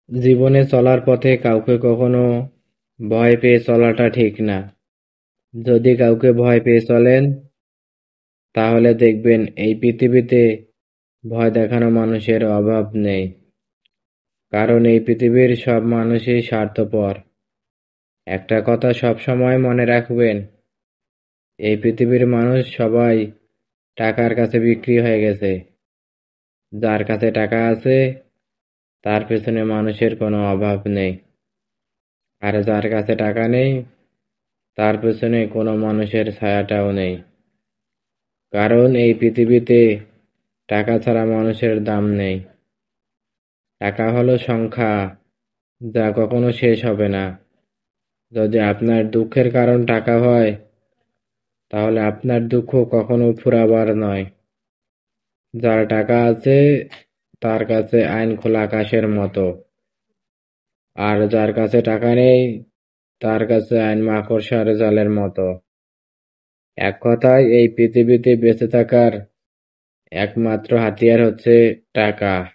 জীবনে চলার পথে কাউকে কখনো ভয় পেয়ে চলাটা ঠিক না। যদি কাউকে ভয় পেয়ে চলেন, তাহলে দেখবেন এই পৃথিবীতে ভয় দেখানো মানুষের অভাব নেই। কারণ এই পৃথিবীর সব মানুষই স্বার্থপর। একটা কথা সব সময় মনে রাখবেন, এই পৃথিবীর মানুষ সবাই টাকার কাছে বিক্রি হয়ে গেছে। যার কাছে টাকা আছে, তার পেছনে মানুষের কোনো অভাব নেই। আর যার কাছে টাকা নেই, তার পেছনে কোনো মানুষের ছায়াটাও নেই। কারণ এই পৃথিবীতে টাকা ছাড়া মানুষের দাম নেই। টাকা হলো সংখ্যা, যা কখনো শেষ হবে না। যদি আপনার দুঃখের কারণ টাকা হয়, তাহলে আপনার দুঃখ কখনো ফুরাবার নয়। যার টাকা আছে, তার কাছে আইন খোলা আকাশের মতো। আর যার কাছে টাকা নেই, তার কাছে আইন মাকড়সার জালের মতো। এক কথায় এই পৃথিবীতে বেঁচে থাকার একমাত্র হাতিয়ার হচ্ছে টাকা।